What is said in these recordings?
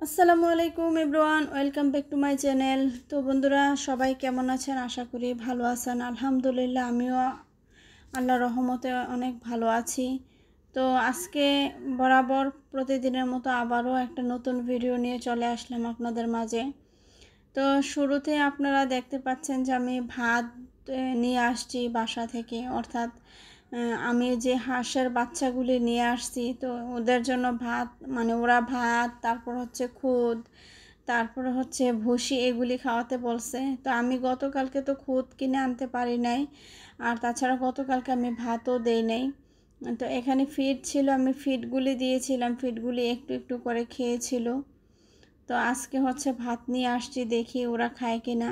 আসসালামু আলাইকুম everyone, welcome back to my channel. তো বন্ধুরা, সবাই কেমন আছেন? আশা করি ভালো আছেন। আলহামদুলিল্লাহ, আমিও আল্লাহর রহমতে অনেক ভালো আছি। তো আজকে বরাবর প্রতিদিনের মতো আবারও একটা নতুন ভিডিও নিয়ে চলে আসলাম আপনাদের মাঝে। তো শুরুতে আপনারা দেখতে পাচ্ছেন যে আমি ভাত নিয়ে আসছি বাসা থেকে, অর্থাৎ আমি যে হাঁসের বাচ্চাগুলি নিয়ে আসছি, তো ওদের জন্য ভাত, মানে ওরা ভাত, তারপর হচ্ছে খুদ, তারপরে হচ্ছে ভুসি, এগুলি খাওয়াতে বলছে। তো আমি গতকালকে তো খুদ কিনে আনতে পারি নাই, আর তাছাড়া গতকালকে আমি ভাতও দেই নাই। তো এখানে ফিড ছিল, আমি ফিডগুলি দিয়েছিলাম, ফিডগুলি একটু একটু করে খেয়েছিল। তো আজকে হচ্ছে ভাত নিয়ে আসছি, দেখি ওরা খায় কি না।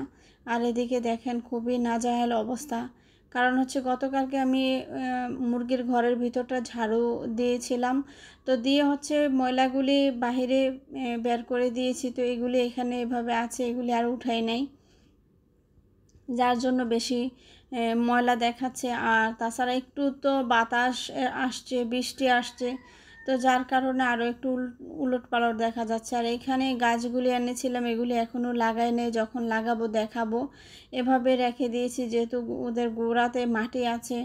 আর এদিকে দেখেন খুবই নাজেহাল অবস্থা, কারণ হচ্ছে গতকালকে আমি মুরগির ঘরের ভিতরটা ঝাড়ু দিয়েছিলাম, তো দিয়ে হচ্ছে ময়লাগুলি বাহিরে বের করে দিয়েছি। তো এগুলি এখানে এভাবে আছে, এগুলি আর উঠাই নাই, যার জন্য বেশি ময়লা দেখাচ্ছে। আর তাছাড়া একটু তো বাতাস আসছে, বৃষ্টি আসছে, তো যার কারণে আরও একটু উলটপালট দেখা যাচ্ছে। আর এখানে গাছগুলি এনেছিলাম, এগুলি এখনও লাগাই নেই, যখন লাগাবো দেখাবো। এভাবে রেখে দিয়েছি, যেহেতু ওদের গোড়াতে মাটি আছে,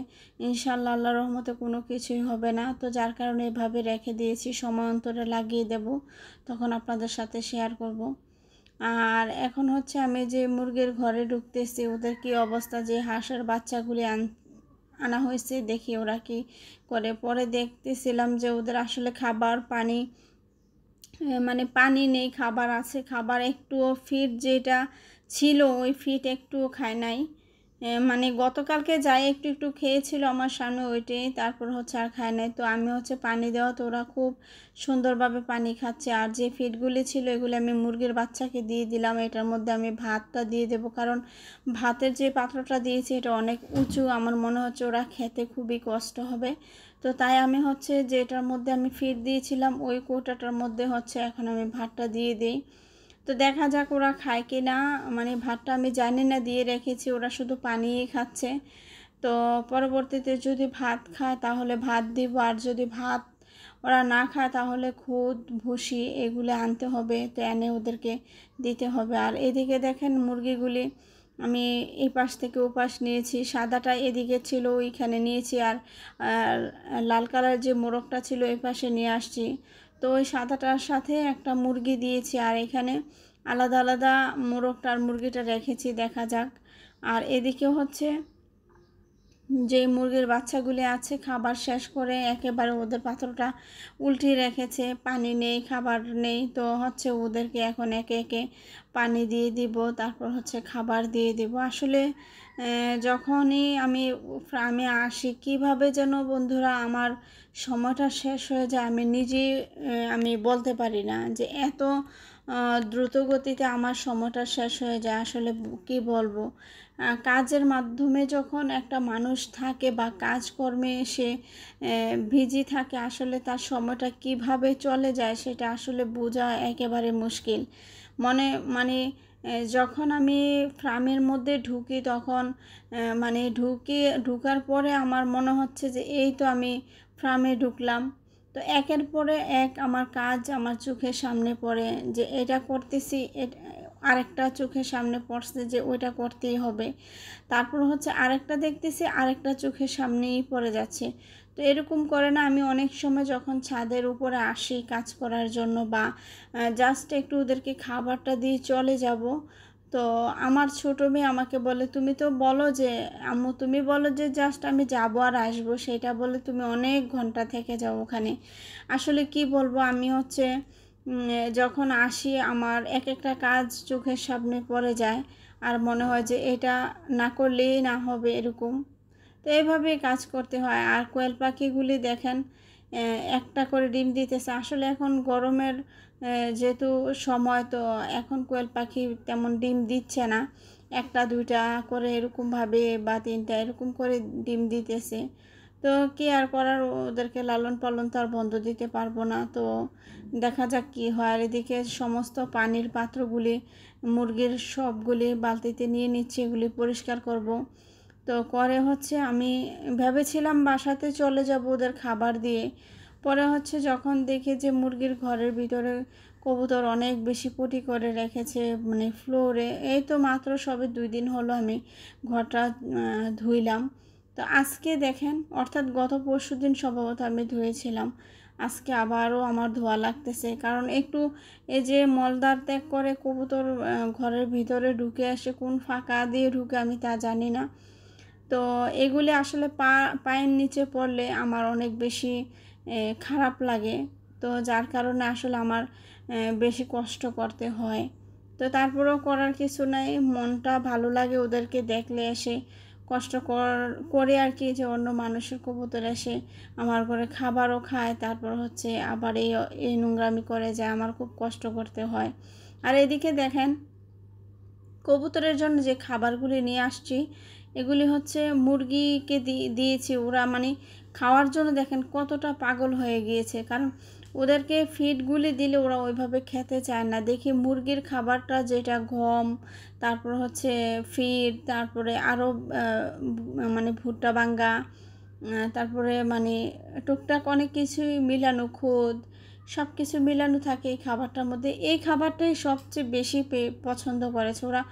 ইনশাআল্লাহ আল্লাহর রহমতে কোনো কিছুই হবে না। তো যার কারণে এভাবে রেখে দিয়েছি, সময় অন্তরে লাগিয়ে দেব, তখন আপনাদের সাথে শেয়ার করব। আর এখন হচ্ছে আমি যে মুরগির ঘরে ঢুকতেছি, ওদের কি অবস্থা, যে হাঁসের বাচ্চাগুলি আনা হয়েছে, দেখি ওরা কি করে। পরে দেখতেছিলাম যে ওদের আসলে খাবার পানি, মানে পানি নেই, খাবার আছে, খাবার একটুও, ফিড যেটা ছিল ওই ফিড একটুও খায় নাই। মানে গতকালকে যাই একটু একটু খেয়েছিল আমার সামনে, ওইটাই, তারপর হচ্ছে আর খায় নাই। তো আমি হচ্ছে পানি দেওয়া, তো ওরা খুব সুন্দরভাবে পানি খাচ্ছে। আর যে ফিডগুলি ছিল এগুলি আমি মুরগির বাচ্চাকে দিয়ে দিলাম। এটার মধ্যে আমি ভাতটা দিয়ে দেবো, কারণ ভাতের যে পাত্রটা দিয়েছি এটা অনেক উঁচু, আমার মনে হচ্ছে ওরা খেতে খুবই কষ্ট হবে। তো তাই আমি হচ্ছে যেটার মধ্যে আমি ফিড দিয়েছিলাম ওই কৌটাটার মধ্যে হচ্ছে এখন আমি ভাতটা দিয়ে দিই। তো দেখা যাক ওরা খায় কি না, মানে ভাতটা আমি জানি না, দিয়ে রেখেছি, ওরা শুধু পানিই খাচ্ছে। তো পরবর্তীতে যদি ভাত খায় তাহলে ভাত দিব, আর যদি ভাত ওরা না খায় তাহলে খুদ ভুসি এগুলো আনতে হবে, তো এনে ওদেরকে দিতে হবে। আর এদিকে দেখেন মুরগিগুলি আমি এই পাশ থেকে ও পাশ নিয়েছি, সাদাটা এদিকে ছিল ওইখানে নিয়েছি, আর লাল কালার যে মোরগটা ছিল এই পাশে নিয়ে আসছি। তো ওই সাদাটার সাথে একটা মুরগি দিয়েছি, আর এখানে আলাদা আলাদা মোরগটা আর মুরগিটা রেখেছি, দেখা যাক। আর এদিকে হচ্ছে যে মুরগির বাচ্চাগুলি আছে খাবার শেষ করে একেবারে ওদের পাত্রটা উল্টিয়ে রেখেছে, পানি নেই, খাবার নেই। তো হচ্ছে ওদেরকে এখন একে একে পানি দিয়ে দিব, তারপর হচ্ছে খাবার দিয়ে দিব। আসলে যখনই আমি আসি, কিভাবে যেন বন্ধুরা আমার সময়টা শেষ হয়ে যায়, আমি নিজেই আমি বলতে পারি না যে এত দ্রুত গতিতে আমার সময়টা শেষ হয়ে যায়। আসলে কি বলবো, কাজের মাধ্যমে যখন একটা মানুষ থাকে বা কাজকর্মে সে বিজি থাকে, আসলে তার সময়টা কিভাবে চলে যায় সেটা আসলে বোঝা একেবারে মুশকিল। মানে যখন আমি ফার্মের মধ্যে ঢুকি তখন মানে ঢুকার পরে আমার মনে হচ্ছে যে এই তো আমি ফার্মে ঢুকলাম। তো একের পরে এক আমার কাজ আমার চোখের সামনে পড়ে, যে এটা করতেছি, আরেকটা চোখের সামনে পড়ছে যে ওইটা করতেই হবে, তারপর হচ্ছে আরেকটা দেখতেছি, আরেকটা চোখের সামনেই পড়ে যাচ্ছে। তো এরকম করে না, আমি অনেক সময় যখন ছাদের উপরে আসি কাজ করার জন্য, বা জাস্ট একটু ওদেরকে খাবারটা দিয়ে চলে যাব, তো আমার ছোটো মেয়ে আমাকে বলে, তুমি তো বলো যে আম্মু, তুমি বলো যে জাস্ট আমি যাবো আর আসবো, সেটা বলে তুমি অনেক ঘন্টা থেকে যাও ওখানে। আসলে কি বলবো, আমি হচ্ছে যখন আসি আমার এক একটা কাজ চোখের সামনে পড়ে যায়, আর মনে হয় যে এটা না করলেই না হবে এরকম। তো এইভাবেই কাজ করতে হয়। আর কোয়েল পাখিগুলি দেখেন একটা করে ডিম দিতেছে। আসলে এখন গরমের যেহেতু সময়, তো এখন কোয়েল পাখি তেমন ডিম দিচ্ছে না, একটা দুইটা করে এরকমভাবে বা তিনটা এরকম করে ডিম দিতেছে। তো কি আর করার, ওদেরকে লালন পালন তো আর বন্ধ দিতে পারবো না। তো দেখা যাক কি হয়। আর এদিকে সমস্ত পানির পাত্রগুলি মুরগির সবগুলি বালতিতে নিয়ে নিচ্ছি, এগুলি পরিষ্কার করব। তো করে হচ্ছে আমি ভেবেছিলাম বাসাতে চলে যাব ওদের খাবার দিয়ে, পরে হচ্ছে যখন দেখি যে মুরগির ঘরের ভিতরে কবুতর অনেক বেশি পটি করে রেখেছে মানে ফ্লোরে। এই তো মাত্র সবে 2 দিন হলো আমি ঘরটা ধুইলাম। তো আজকে দেখেন, অর্থাৎ গত পরশুদিন সম্ভবত আমি ধুয়েছিলাম, আজকে আবারও আমার ধোয়া লাগতেছে। কারণ একটু এই যে মলদার ত্যাগ করে কবুতর ঘরের ভিতরে ঢুকে আসে, কোন ফাঁকা দিয়ে ঢুকে আমি তা জানি না। তো এগুলি আসলে পায়ের নিচে পড়লে আমার অনেক বেশি খারাপ লাগে। তো যার কারণে আসলে আমার বেশি কষ্ট করতে হয়। তো তারপরেও করার কিছু নাই, মনটা ভালো লাগে ওদেরকে দেখলে, এসে কষ্ট করে আর কি, যে অন্য মানুষের কবুতর এসে আমার ঘরে খাবারও খায়, তারপর হচ্ছে আবার এই নোংরামি করে যায়, আমার খুব কষ্ট করতে হয়। আর এদিকে দেখেন, কবুতরের জন্য যে খাবারগুলি নিয়ে আসছি এগুলি হচ্ছে মুরগিকে দিয়েছি। ওরা মানে খাওয়ার জন্য দেখেন কতটা পাগল হয়ে গিয়েছে, কারণ ওদেরকে ফিডগুলি দিলে ওরা ওইভাবে খেতে চায় না। দেখি মুরগির খাবারটা যেটা গম, তারপর হচ্ছে ফিড, তারপরে আরও মানে ভুট্টা বাঙ্গা, তারপরে মানে টুকটাক অনেক কিছুই মিলানো, খুদ, সব কিছু মিলানো থাকে এই খাবারটার মধ্যে। এই খাবারটাই সবচেয়ে বেশি পছন্দ করেছে ওরা।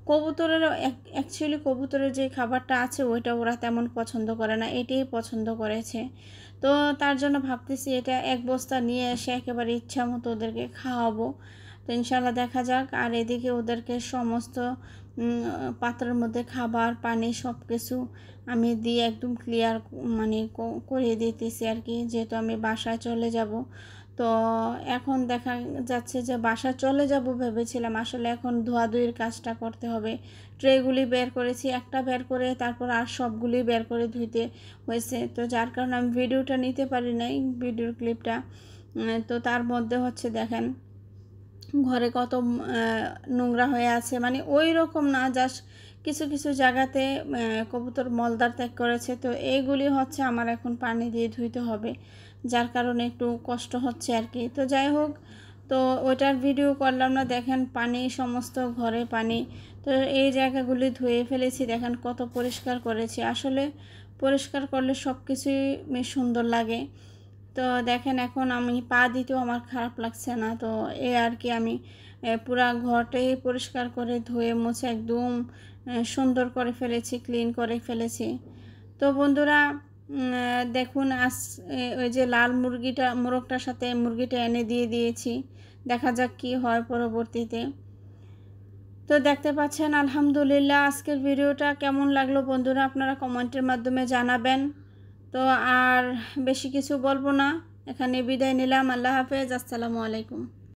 কবুতরেরও অ্যাকচুয়ালি কবুতরের যে খাবারটা আছে ওইটা ওরা তেমন পছন্দ করে না, এটাই পছন্দ করেছে। তো তার জন্য ভাবতেছি এটা 1 বস্তা নিয়ে এসে একেবারে ইচ্ছা মতো ওদেরকে খাওয়াবো। তো ইনশাল্লাহ দেখা যাক। আর এদিকে ওদেরকে সমস্ত পাত্রের মধ্যে খাবার পানি সব কিছু আমি দিয়ে একদম ক্লিয়ার মানে করিয়ে দিতেছি আর কি, যেহেতু আমি বাসায় চলে যাব। তো এখন দেখা যাচ্ছে যে বাসায় চলে যাব ভেবেছিলাম, আসলে এখন ধোয়াধুয়ির কাজটা করতে হবে। ট্রেগুলি বের করেছি, একটা বের করে তারপর আর সবগুলি বের করে ধুইতে হয়েছে। তো যার কারণে আমি ভিডিওটা নিতে পারি নাই, ভিডিওর ক্লিপটা। তো তার মধ্যে হচ্ছে দেখেন ঘরে কত নোংরা হয়ে আছে, মানে ওই রকম না, জাস্ট কিছু কিছু জায়গাতে কবুতর মলদার ত্যাগ করেছে। তো এইগুলি হচ্ছে আমার এখন পানি দিয়ে ধুইতে হবে, যার কারণে একটু কষ্ট হচ্ছে আর কি। তো যাই হোক, তো ওইটার ভিডিও করলাম না। দেখেন পানি, সমস্ত ঘরে পানি। তো এই জায়গাগুলি ধুয়ে ফেলেছি, দেখেন কত পরিষ্কার করেছি। আসলে পরিষ্কার করলে সব কিছুই সুন্দর লাগে। তো দেখেন এখন আমি পা দিতেও আমার খারাপ লাগছে না। তো এই আর কি, আমি পুরা ঘরটাই পরিষ্কার করে ধুয়ে মুছে একদম সুন্দর করে ফেলেছি, ক্লিন করে ফেলেছি। তো বন্ধুরা দেখুন, ওই যে লাল মোরগটার সাথে মুরগিটা এনে দিয়েছি, দেখা যাক কি হয় পরবর্তীতে। তো দেখতে পাচ্ছেন আলহামদুলিল্লাহ। আজকের ভিডিওটা কেমন লাগলো বন্ধুরা আপনারা কমেন্টের মাধ্যমে জানাবেন। তো আর বেশি কিছু বলবো না, এখানে বিদায় নিলাম। আল্লাহ হাফেজ, আসসালামু আলাইকুম।